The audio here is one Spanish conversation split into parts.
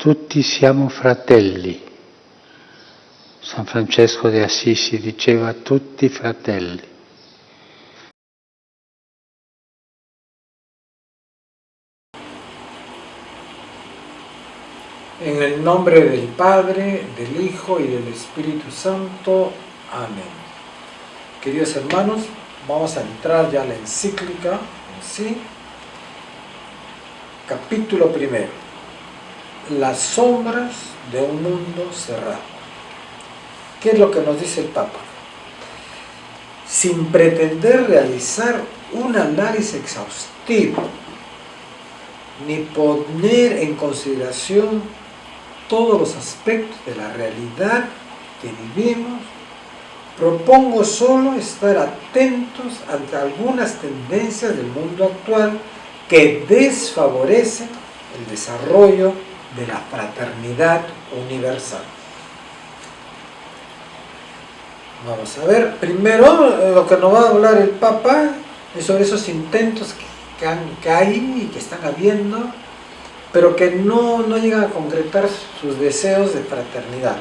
tutti siamo fratelli. San Francesco de Assisi diceva tutti fratelli. En el nombre del Padre, del Hijo y del Espíritu Santo. Amén. Queridos hermanos, vamos a entrar ya a la encíclica en sí. Capítulo primero. Las sombras de un mundo cerrado. ¿Qué es lo que nos dice el Papa? Sin pretender realizar un análisis exhaustivo, ni poner en consideración todos los aspectos de la realidad que vivimos, propongo solo estar atentos ante algunas tendencias del mundo actual que desfavorecen el desarrollo de la fraternidad universal. Vamos a ver, primero lo que nos va a hablar el Papa es sobre esos intentos que hay y que están habiendo, pero que no llegan a concretar sus deseos de fraternidad.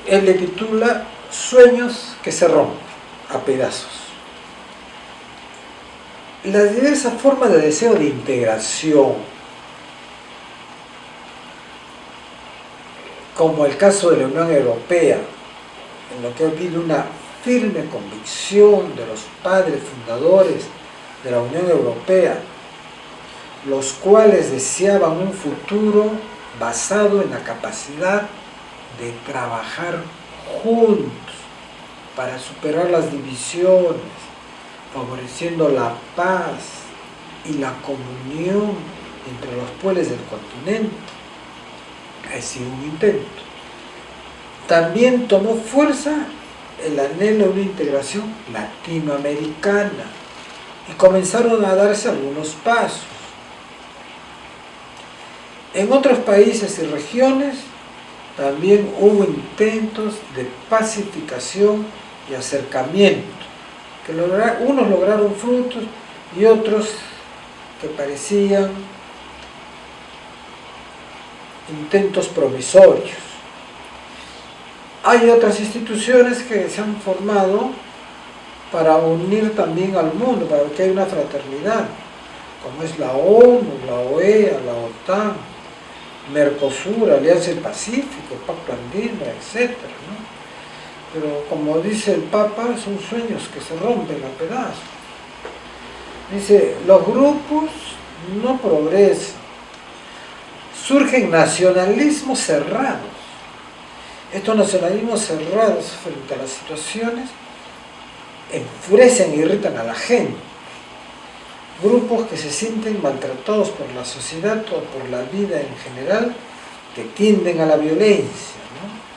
Él le titula Sueños que se rompen a pedazos. Las diversas formas de deseo de integración, como el caso de la Unión Europea, en lo que ha habido una firme convicción de los padres fundadores de la Unión Europea, los cuales deseaban un futuro basado en la capacidad de trabajar juntos para superar las divisiones, favoreciendo la paz y la comunión entre los pueblos del continente. Ha sido un intento. También tomó fuerza el anhelo de una integración latinoamericana y comenzaron a darse algunos pasos. En otros países y regiones también hubo intentos de pacificación y acercamiento, que unos lograron frutos y otros que parecían intentos provisorios. Hay otras instituciones que se han formado para unir también al mundo, para que haya una fraternidad, como es la ONU, la OEA, la OTAN, Mercosur, Alianza del Pacífico, Pacto Andino, etc., ¿no? Pero como dice el Papa, son sueños que se rompen a pedazos. Dice, los grupos no progresan, surgen nacionalismos cerrados. Estos nacionalismos cerrados frente a las situaciones enfurecen e irritan a la gente. Grupos que se sienten maltratados por la sociedad o por la vida en general, que tienden a la violencia, ¿no?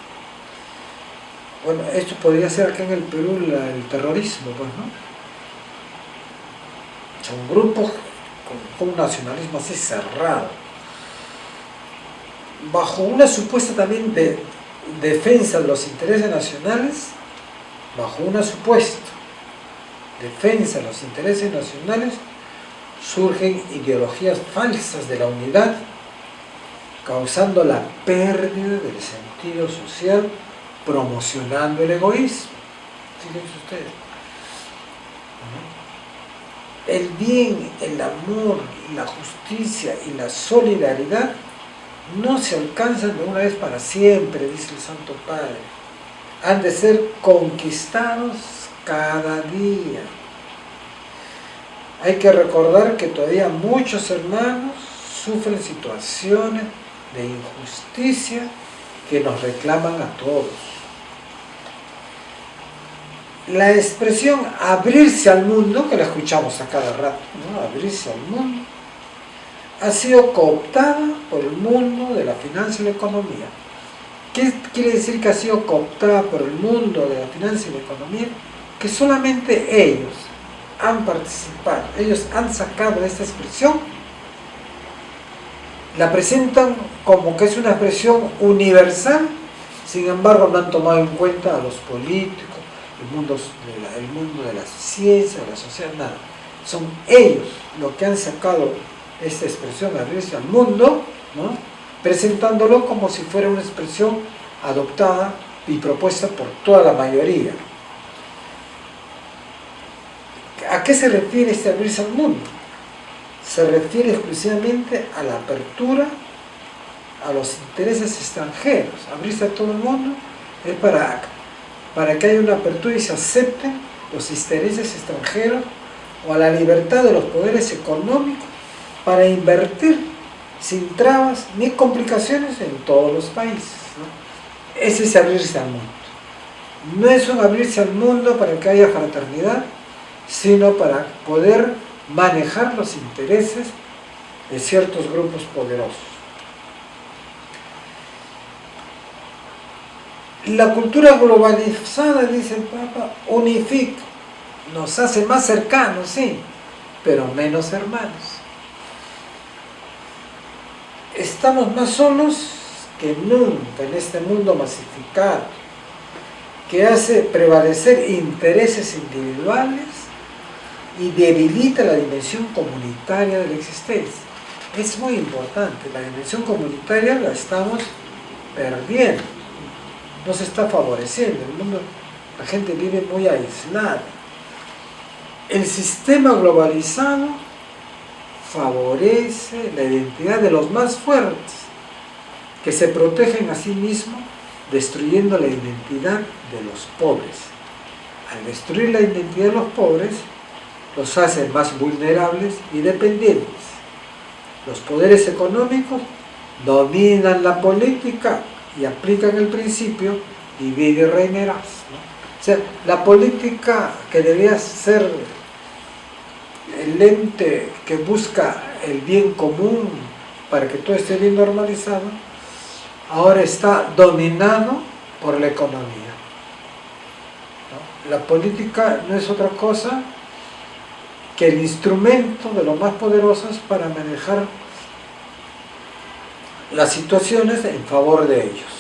Bueno, esto podría ser acá en el Perú el terrorismo, pues, ¿no? Son grupos con un nacionalismo así cerrado, bajo una supuesta también de defensa de los intereses nacionales, bajo una supuesta defensa de los intereses nacionales, surgen ideologías falsas de la unidad, causando la pérdida del sentido social, promocionando el egoísmo. Fíjense ustedes. El bien, el amor, la justicia y la solidaridad no se alcanzan de una vez para siempre, dice el Santo Padre. Han de ser conquistados cada día. Hay que recordar que todavía muchos hermanos sufren situaciones de injusticia que nos reclaman a todos. La expresión abrirse al mundo, que la escuchamos a cada rato, ¿no? Abrirse al mundo, ha sido cooptada por el mundo de la finanza y la economía. ¿Qué quiere decir que ha sido cooptada por el mundo de la finanza y la economía? Que solamente ellos han participado, ellos han sacado esta expresión, la presentan como que es una expresión universal, sin embargo no han tomado en cuenta a los políticos, el mundo de la ciencia, de la sociedad, nada. Son ellos los que han sacado esta expresión, abrirse al mundo, ¿no? Presentándolo como si fuera una expresión adoptada y propuesta por toda la mayoría. ¿A qué se refiere este abrirse al mundo? Se refiere exclusivamente a la apertura a los intereses extranjeros. Abrirse a todo el mundo es para que haya una apertura y se acepten los intereses extranjeros o a la libertad de los poderes económicos para invertir sin trabas ni complicaciones en todos los países, ¿no? Ese es abrirse al mundo. No es un abrirse al mundo para que haya fraternidad, sino para poder manejar los intereses de ciertos grupos poderosos. La cultura globalizada, dice el Papa, unifica, nos hace más cercanos, sí, pero menos hermanos. Estamos más solos que nunca en este mundo masificado, que hace prevalecer intereses individuales y debilita la dimensión comunitaria de la existencia. Es muy importante, la dimensión comunitaria la estamos perdiendo, no se está favoreciendo, el mundo, la gente vive muy aislada. El sistema globalizado favorece la identidad de los más fuertes, que se protegen a sí mismos, destruyendo la identidad de los pobres. Al destruir la identidad de los pobres, los hace más vulnerables y dependientes. Los poderes económicos dominan la política y aplican el principio divide y reinarás, ¿no? O sea, la política que debería ser el ente que busca el bien común para que todo esté bien normalizado, ahora está dominado por la economía, ¿no? La política no es otra cosa que el instrumento de los más poderosos para manejar las situaciones en favor de ellos.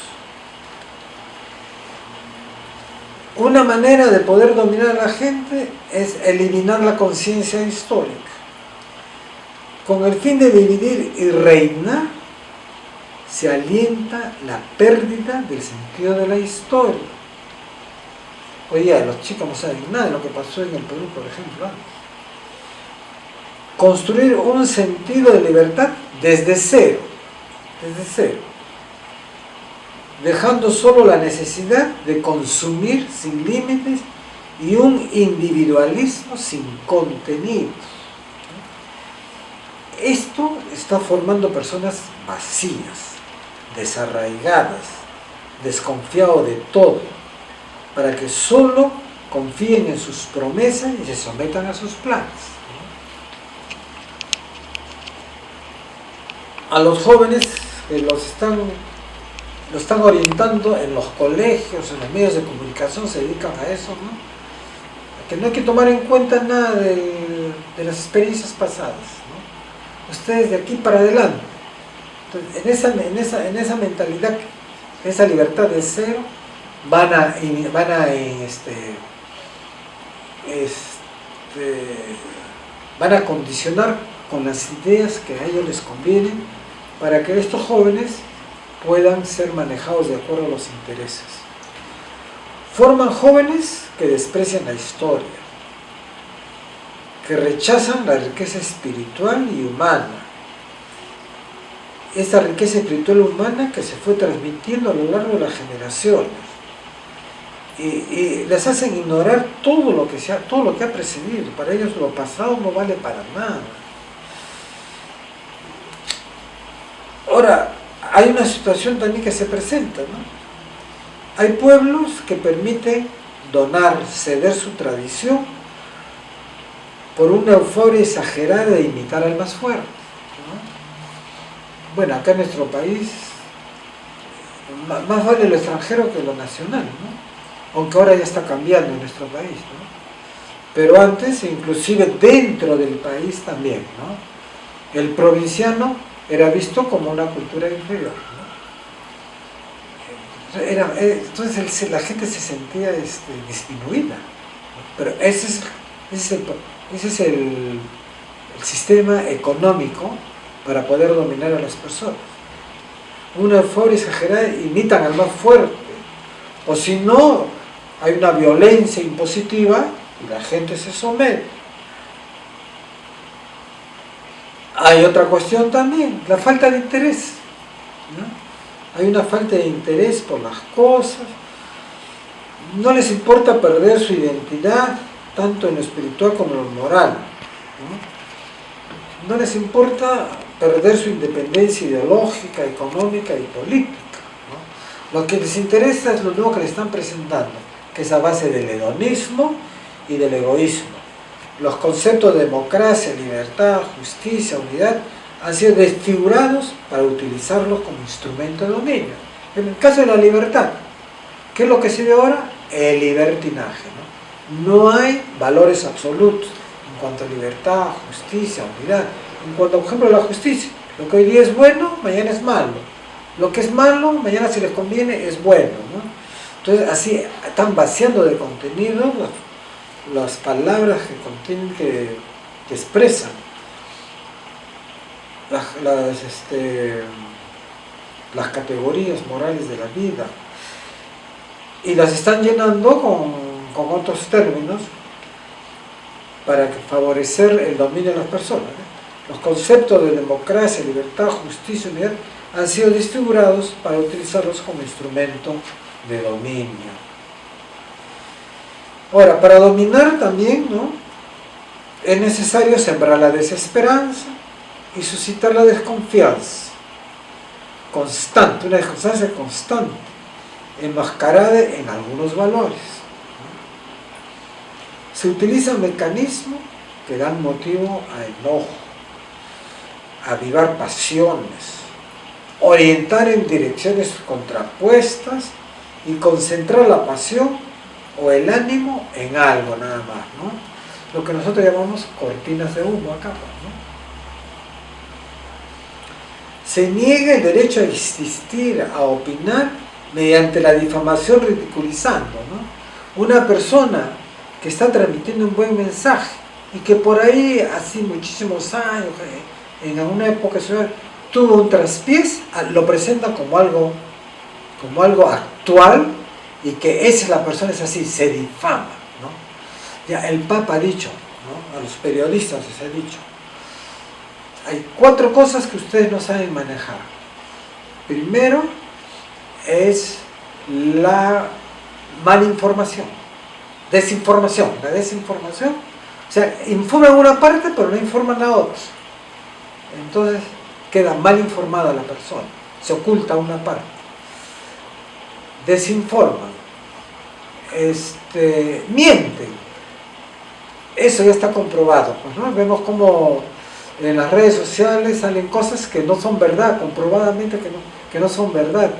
Una manera de poder dominar a la gente es eliminar la conciencia histórica. Con el fin de dividir y reinar, se alienta la pérdida del sentido de la historia. Oye, los chicos no saben nada de lo que pasó en el Perú, por ejemplo. Construir un sentido de libertad desde cero, dejando solo la necesidad de consumir sin límites y un individualismo sin contenidos. Esto está formando personas vacías, desarraigadas, desconfiadas de todo, para que solo confíen en sus promesas y se sometan a sus planes. A los jóvenes que lo están orientando en los colegios, en los medios de comunicación, se dedican a eso, ¿no? Que no hay que tomar en cuenta nada de las experiencias pasadas, ¿no? Ustedes de aquí para adelante. Entonces, en esa mentalidad, esa libertad de cero, van a condicionar con las ideas que a ellos les convienen, para que estos jóvenes puedan ser manejados de acuerdo a los intereses. Forman jóvenes que desprecian la historia, que rechazan la riqueza espiritual y humana. Esta riqueza espiritual y humana que se fue transmitiendo a lo largo de las generaciones. Y les hacen ignorar todo lo que ha precedido. Para ellos lo pasado no vale para nada. Ahora, hay una situación también que se presenta, ¿no? Hay pueblos que permiten donar, ceder su tradición por una euforia exagerada de imitar al más fuerte, ¿no? Bueno, acá en nuestro país, más vale lo extranjero que lo nacional, ¿no? Aunque ahora ya está cambiando en nuestro país, ¿no? Pero antes, inclusive dentro del país también, ¿no? El provinciano era visto como una cultura inferior, ¿no? Entonces la gente se sentía disminuida, ¿no? Pero ese es el sistema económico para poder dominar a las personas. Una euforia exagerada, imitan al más fuerte, o si no, hay una violencia impositiva y la gente se somete. Hay otra cuestión también, la falta de interés, ¿no? Hay una falta de interés por las cosas, no les importa perder su identidad, tanto en lo espiritual como en lo moral, ¿no? No les importa perder su independencia ideológica, económica y política, ¿no? Lo que les interesa es lo nuevo que les están presentando, que es a base del hedonismo y del egoísmo. Los conceptos de democracia, libertad, justicia, unidad han sido desfigurados para utilizarlos como instrumento de dominio. En el caso de la libertad, ¿qué es lo que se ve ahora? El libertinaje, ¿no? No hay valores absolutos en cuanto a libertad, justicia, unidad. En cuanto, por ejemplo, a la justicia, lo que hoy día es bueno, mañana es malo. Lo que es malo, mañana si les conviene, es bueno, ¿no? Entonces, así están vaciando de contenido las palabras que contienen, que expresan las categorías morales de la vida, y las están llenando con otros términos para favorecer el dominio de las personas, ¿no? Los conceptos de democracia, libertad, justicia, unidad han sido desfigurados para utilizarlos como instrumento de dominio. Ahora, para dominar también, ¿no?, es necesario sembrar la desesperanza y suscitar la desconfianza constante, una desconfianza constante, enmascarada en algunos valores, ¿no? Se utilizan mecanismos que dan motivo a enojo, a avivar pasiones, orientar en direcciones contrapuestas y concentrar la pasión o el ánimo en algo nada más, ¿no? Lo que nosotros llamamos cortinas de humo acá, ¿no? Se niega el derecho a existir, a opinar mediante la difamación ridiculizando, ¿no? Una persona que está transmitiendo un buen mensaje y que por ahí, así muchísimos años, en alguna época tuvo un traspiés, lo presenta como algo actual, y que esa persona es así, se difama, ¿no? Ya el Papa ha dicho, ¿no?, a los periodistas les ha dicho: hay 4 cosas que ustedes no saben manejar. Primero es la malinformación, desinformación, la desinformación. O sea, informan una parte pero no informan la otra. Entonces queda mal informada la persona, se oculta una parte. Desinforman, mienten. Eso ya está comprobado, pues, ¿no? Vemos como en las redes sociales salen cosas que no son verdad, comprobadamente que no son verdad.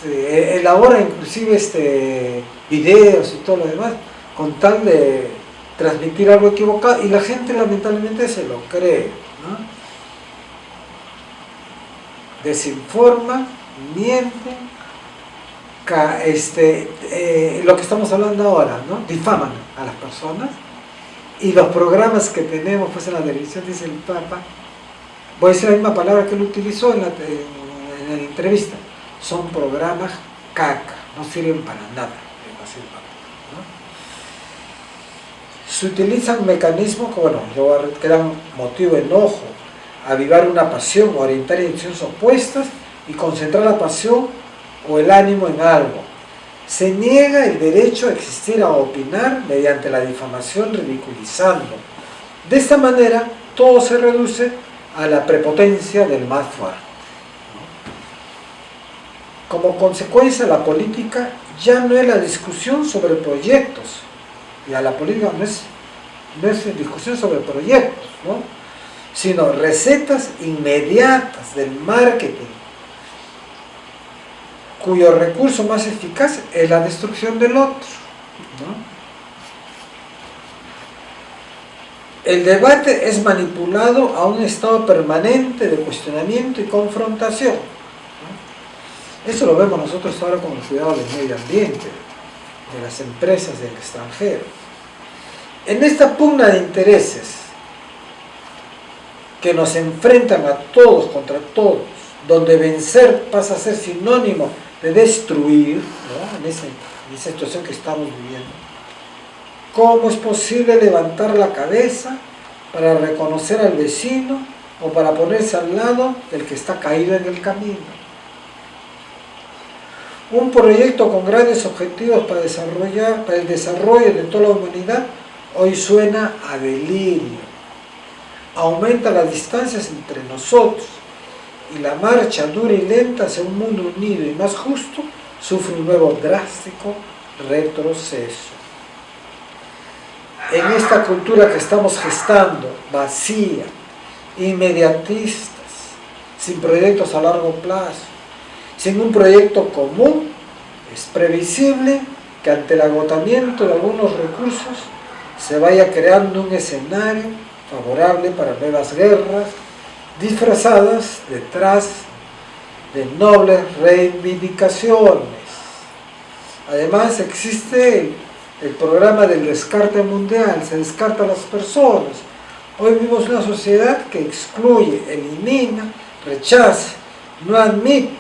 Elabora inclusive videos y todo lo demás con tal de transmitir algo equivocado, y la gente lamentablemente se lo cree, ¿no? Desinforman, mienten, lo que estamos hablando ahora, ¿no? Difaman a las personas. Y los programas que tenemos pues en la televisión, dice el Papa, voy a decir la misma palabra que él utilizó en la entrevista: son programas caca, no sirven para nada, ¿no? Se utilizan mecanismos que dan motivo de enojo, avivar una pasión, orientar en direcciones opuestas y concentrar la pasión o el ánimo en algo. Se niega el derecho a existir, a opinar mediante la difamación, ridiculizando. De esta manera, todo se reduce a la prepotencia del más fuerte, ¿no? Como consecuencia, la política ya no es la discusión sobre proyectos. Ya la política no es discusión sobre proyectos, ¿no?, sino recetas inmediatas del marketing, cuyo recurso más eficaz es la destrucción del otro, ¿no? El debate es manipulado a un estado permanente de cuestionamiento y confrontación, ¿no? Eso lo vemos nosotros ahora con el cuidado del medio ambiente, de las empresas del extranjero. En esta pugna de intereses, que nos enfrentan a todos contra todos, donde vencer pasa a ser sinónimo de destruir, ¿no? en esa situación que estamos viviendo. ¿Cómo es posible levantar la cabeza para reconocer al vecino o para ponerse al lado del que está caído en el camino? Un proyecto con grandes objetivos para el desarrollo de toda la humanidad hoy suena a delirio. Aumenta las distancias entre nosotros y la marcha dura y lenta hacia un mundo unido y más justo sufre un nuevo drástico retroceso. En esta cultura que estamos gestando, vacía, inmediatistas, sin proyectos a largo plazo, sin un proyecto común, es previsible que ante el agotamiento de algunos recursos se vaya creando un escenario favorable para nuevas guerras, disfrazadas detrás de nobles reivindicaciones. Además existe el programa del descarte mundial, se descarta a las personas. Hoy vivimos una sociedad que excluye, elimina, rechaza, no admite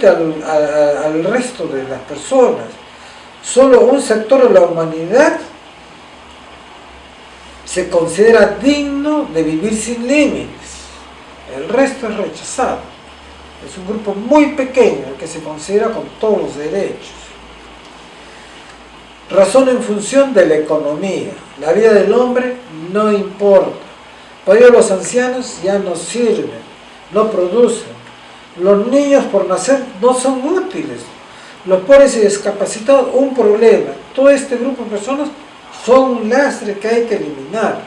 al resto de las personas. Solo un sector de la humanidad se considera digno de vivir sin límites. El resto es rechazado. Es un grupo muy pequeño el que se considera con todos los derechos. Razón en función de la economía. La vida del hombre no importa. Para ello los ancianos ya no sirven, no producen. Los niños por nacer no son útiles. Los pobres y discapacitados, un problema. Todo este grupo de personas son un lastre que hay que eliminar.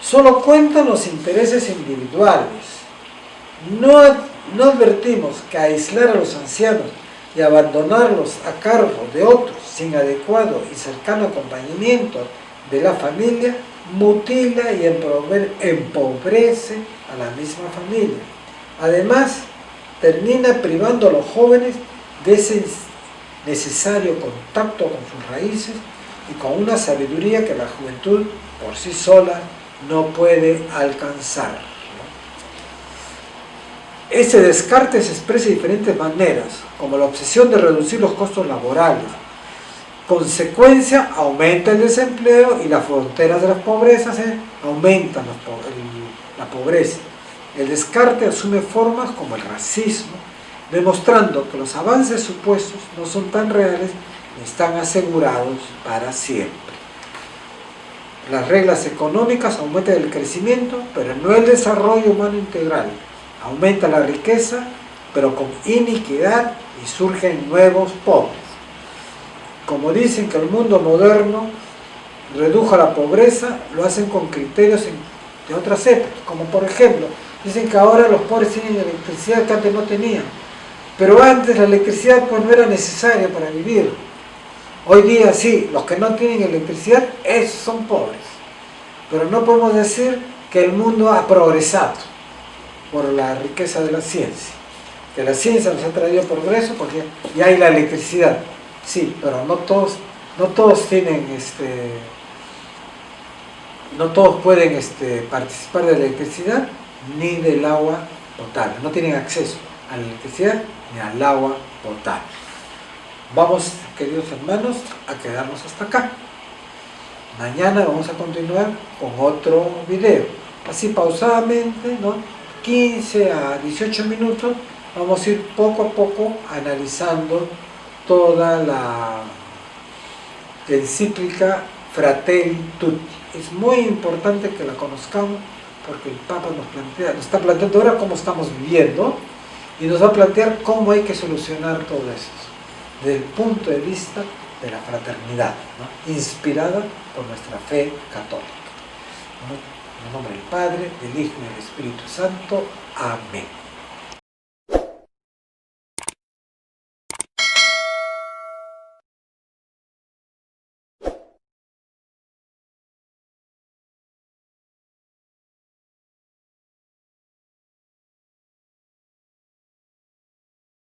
Solo cuentan los intereses individuales. No advertimos que aislar a los ancianos y abandonarlos a cargo de otros sin adecuado y cercano acompañamiento de la familia mutila y empobrece a la misma familia. Además, termina privando a los jóvenes de ese necesario contacto con sus raíces y con una sabiduría que la juventud por sí sola no puede alcanzar. Ese descarte se expresa de diferentes maneras, como la obsesión de reducir los costos laborales. Consecuencia, aumenta el desempleo y las fronteras de las pobrezas aumentan la pobreza. El descarte asume formas como el racismo, demostrando que los avances supuestos no son tan reales ni están asegurados para siempre. Las reglas económicas aumentan el crecimiento, pero no el desarrollo humano integral. Aumenta la riqueza, pero con iniquidad y surgen nuevos pobres. Como dicen que el mundo moderno redujo la pobreza, lo hacen con criterios de otras épocas, como por ejemplo, dicen que ahora los pobres tienen electricidad que antes no tenían, pero antes la electricidad pues no era necesaria para vivir. Hoy día sí, los que no tienen electricidad, esos son pobres, pero no podemos decir que el mundo ha progresado por la riqueza de la ciencia, que la ciencia nos ha traído progreso porque ya hay la electricidad, sí, pero no todos tienen no todos pueden participar de la electricidad ni del agua potable, no tienen acceso a la electricidad ni al agua potable. Vamos, queridos hermanos, a quedarnos hasta acá. Mañana vamos a continuar con otro video, así pausadamente, ¿no? 15 a 18 minutos, vamos a ir poco a poco analizando toda la encíclica Fratelli Tutti. Es muy importante que la conozcamos porque el Papa nos está planteando ahora cómo estamos viviendo y nos va a plantear cómo hay que solucionar todo esto desde el punto de vista de la fraternidad, ¿no? Inspirada por nuestra fe católica, ¿no? En el nombre del Padre, del Hijo y del Espíritu Santo. Amén.